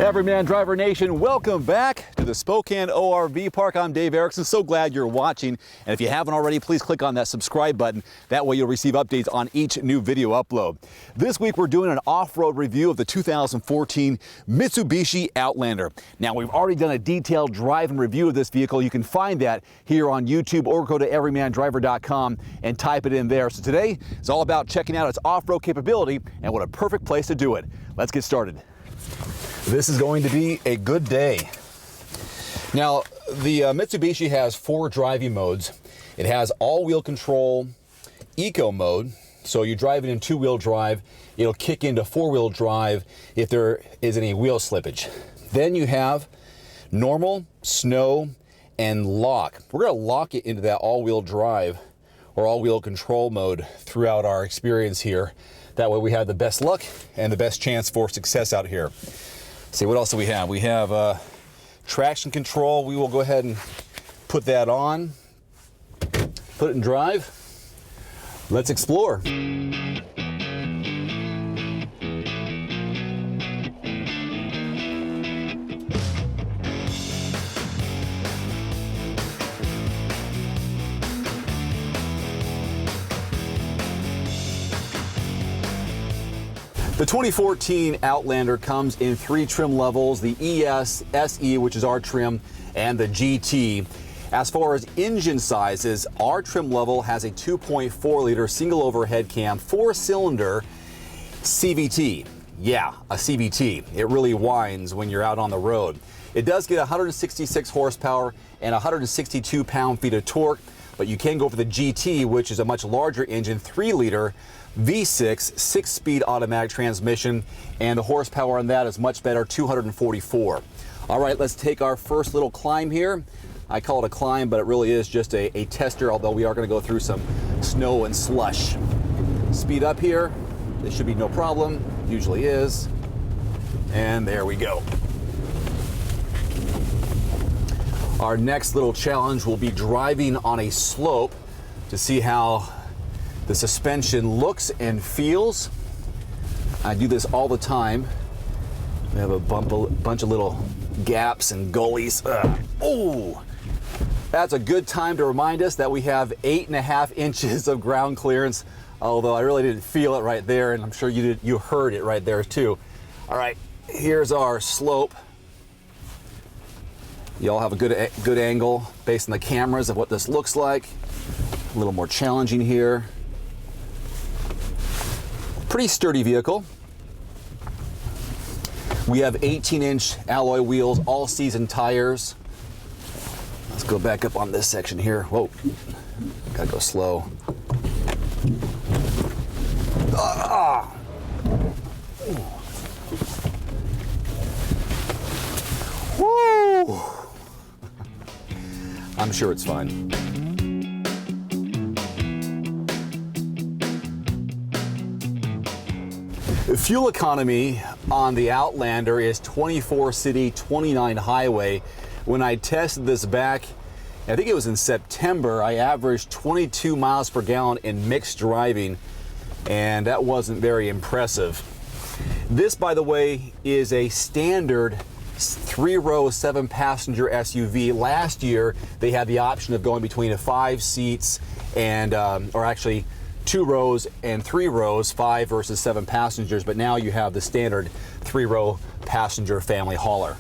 Everyman Driver Nation, welcome back to the Spokane ORV Park. I'm Dave Erickson. So glad you're watching. And if you haven't already, please click on that subscribe button. That way you'll receive updates on each new video upload. This week we're doing an off-road review of the 2014 Mitsubishi Outlander. Now we've already done a detailed drive and review of this vehicle. You can find that here on YouTube or go to everymandriver.com and type it in there. So today it's all about checking out its off-road capability, and what a perfect place to do it. Let's get started. This is going to be a good day. Now, the Mitsubishi has 4 driving modes. It has all-wheel control, eco mode, so you're driving in 2-wheel drive. It'll kick into 4-wheel drive if there is any wheel slippage. Then you have normal, snow, and lock. We're going to lock it into that all-wheel drive or all-wheel control mode throughout our experience here. That way we have the best luck and the best chance for success out here. See, what else do we have? We have traction control. We will go ahead and put that on, put it in drive. Let's explore. The 2014 Outlander comes in 3 trim levels, the ES, SE, which is our trim, and the GT. As far as engine sizes, our trim level has a 2.4 liter single overhead cam, 4-cylinder CVT. Yeah, a CVT. It really whines when you're out on the road. It does get 166 horsepower and 162 pound-feet of torque, but you can go for the GT, which is a much larger engine, 3 liter V6, 6-speed automatic transmission, and the horsepower on that is much better, 244. All right, let's take our first little climb here. I call it a climb, but it really is just a tester, although we are going to go through some snow and slush. Speed up here. This should be no problem. Usually is. And there we go. Our next little challenge will be driving on a slope to see how the suspension looks and feels. I do this all the time. We have a bunch of little gaps and gullies. Oh, that's a good time to remind us that we have 8.5 inches of ground clearance, although I really didn't feel it right there, and I'm sure you did. You heard it right there too. All right, here's our slope. You all have a good angle based on the cameras of what this looks like. A little more challenging here. Pretty sturdy vehicle. We have 18-inch alloy wheels, all-season tires. Let's go back up on this section here. Whoa, gotta go slow. Woo! I'm sure it's fine. The fuel economy on the Outlander is 24 city, 29 highway. When I tested this back, I think it was in September, I averaged 22 miles per gallon in mixed driving, and that wasn't very impressive. This, by the way, is a standard 3-row, 7-passenger SUV. Last year, they had the option of going between 5 seats and, or actually 2 rows and 3 rows, 5 versus 7 passengers, but now you have the standard 3-row passenger family hauler.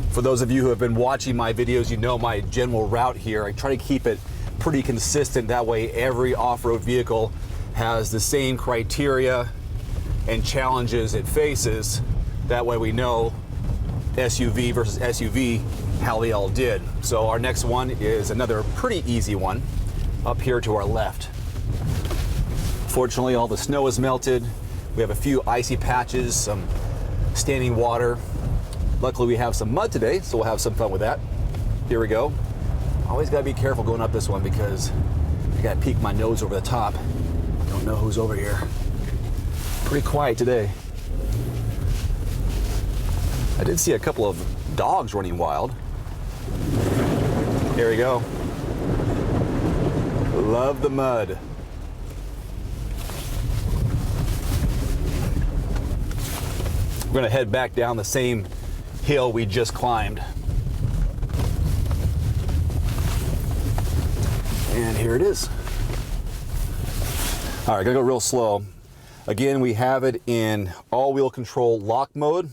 For those of you who have been watching my videos, you know my general route here. I try to keep it pretty consistent. That way every off-road vehicle has the same criteria and challenges it faces. That way we know SUV versus SUV how they all did. So our next one is another pretty easy one up here to our left. Fortunately, all the snow is melted. We have a few icy patches, some standing water. Luckily, we have some mud today, so we'll have some fun with that. Here we go. Always gotta be careful going up this one because I gotta peek my nose over the top. Don't know who's over here. Pretty quiet today. I did see a couple of dogs running wild. Here we go. Love the mud. gonna head back down the same hill we just climbed. And here it is. All right, gotta go real slow. Again, we have it in all-wheel control lock mode.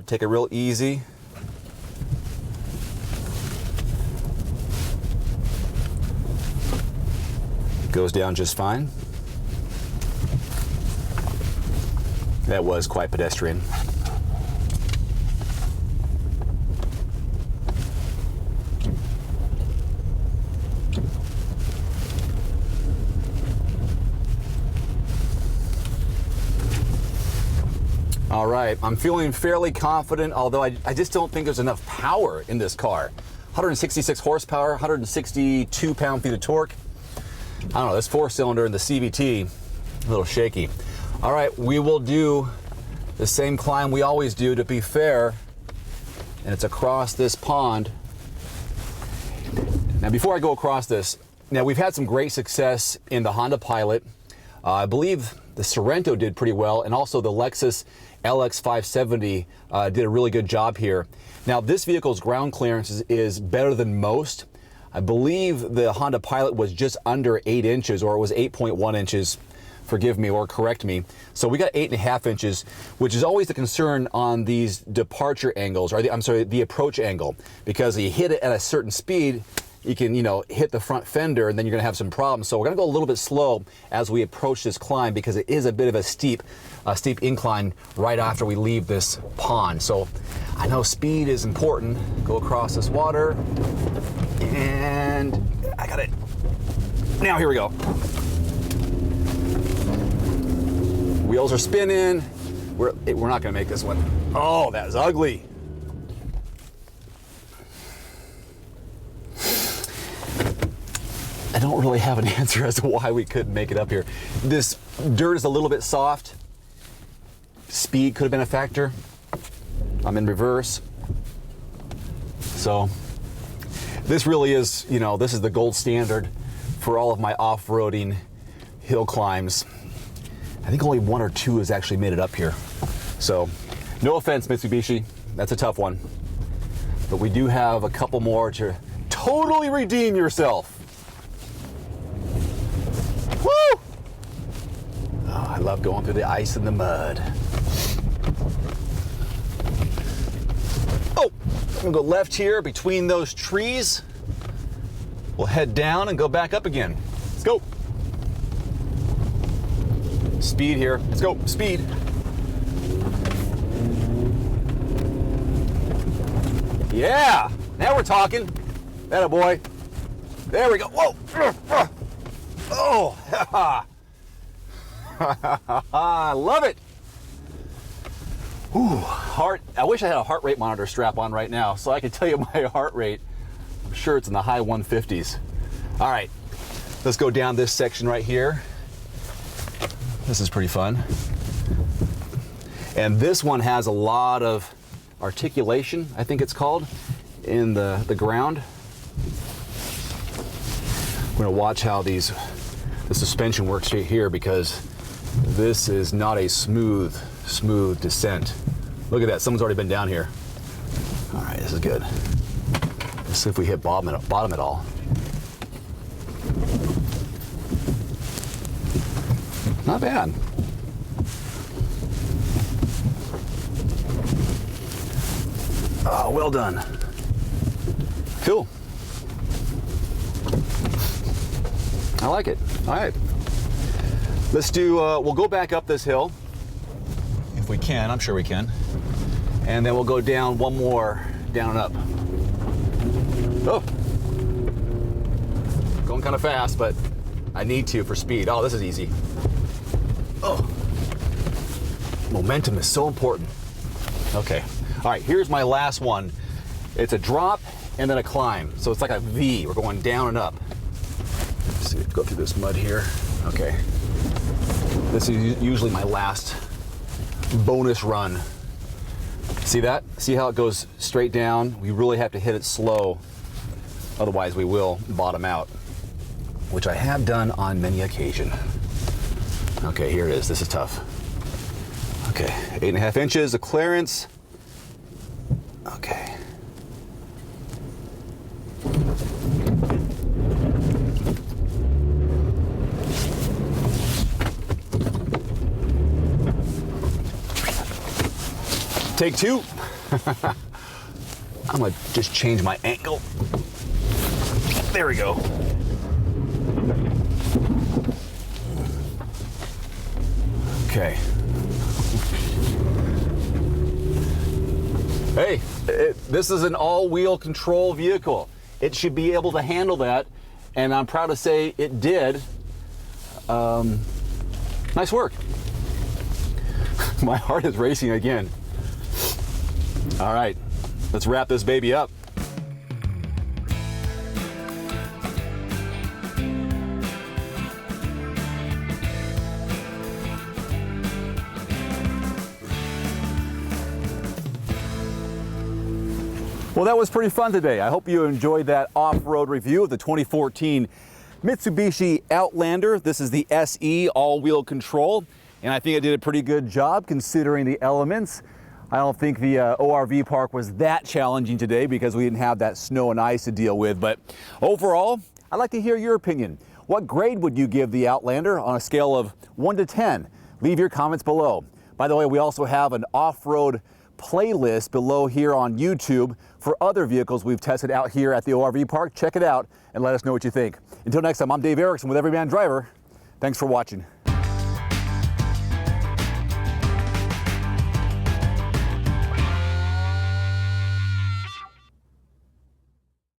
Take it real easy. Goes down just fine. That was quite pedestrian. All right, I'm feeling fairly confident, although I just don't think there's enough power in this car. 166 horsepower, 162 pound-feet of torque. I don't know, this four-cylinder in the CVT, a little shaky. All right, we will do the same climb we always do, to be fair, and it's across this pond. Now, before I go across this, now we've had some great success in the Honda Pilot. I believe the Sorento did pretty well, and also the Lexus LX 570 did a really good job here. Now, this vehicle's ground clearance is better than most. I believe the Honda Pilot was just under 8 inches, or it was 8.1 inches. Forgive me or correct me. So we got 8.5 inches, which is always the concern on these departure angles, or the approach angle, because you hit it at a certain speed, you can, hit the front fender, and then you're gonna have some problems. So we're gonna go a little bit slow as we approach this climb, because it is a bit of a steep incline right after we leave this pond. So I know speed is important. Go across this water, and I got it. Now here we go. Wheels are spinning. We're not gonna make this one. Oh, that is ugly. I don't really have an answer as to why we couldn't make it up here. This dirt is a little bit soft. Speed could have been a factor. I'm in reverse. So this really is, this is the gold standard for all of my off-roading hill climbs. I think only 1 or 2 has actually made it up here. So no offense, Mitsubishi, that's a tough one. But we do have a couple more to totally redeem yourself. Woo! Oh, I love going through the ice and the mud. Oh, I'm gonna go left here between those trees. We'll head down and go back up again. Let's go. Speed here. Let's go. Speed. Yeah. Now we're talking. Atta boy. There we go. Whoa. Oh. I love it. Whew. I wish I had a heart rate monitor strap on right now so I could tell you my heart rate. I'm sure it's in the high 150s. All right. Let's go down this section right here. This is pretty fun. And this one has a lot of articulation, I think it's called, in the ground. We're gonna watch how the suspension works right here, because this is not a smooth descent. Look at that, someone's already been down here. All right, this is good. Let's see if we hit bottom at all. Not bad. Oh, well done. Cool. I like it. All right. Let's do, we'll go back up this hill. If we can, I'm sure we can. And then we'll go down one more, down and up. Oh. Going kind of fast, but I need to for speed. Oh, this is easy. Oh, momentum is so important. Okay, all right, here's my last one. It's a drop and then a climb. So it's like a V, we're going down and up. Let's see, go through this mud here. Okay, this is usually my last bonus run. See that? See how it goes straight down? We really have to hit it slow, otherwise we will bottom out, which I have done on many occasions. Okay, here it is. This is tough. Okay, 8.5 inches of clearance. Okay. Take two. I'm gonna just change my angle. There we go. Okay. Hey, this is an all-wheel control vehicle. It should be able to handle that, and I'm proud to say it did. Nice work. My heart is racing again. All right, let's wrap this baby up. Well, that was pretty fun today. I hope you enjoyed that off-road review of the 2014 Mitsubishi Outlander. This is the SE all-wheel control, and I think I did a pretty good job considering the elements. I don't think the ORV park was that challenging today because we didn't have that snow and ice to deal with, but overall, I'd like to hear your opinion. What grade would you give the Outlander on a scale of 1 to 10? Leave your comments below. By the way, we also have an off-road playlist below here on YouTube for other vehicles we've tested out here at the ORV park. Check it out and let us know what you think. Until next time, I'm Dave Erickson with Everyman Driver. Thanks for watching.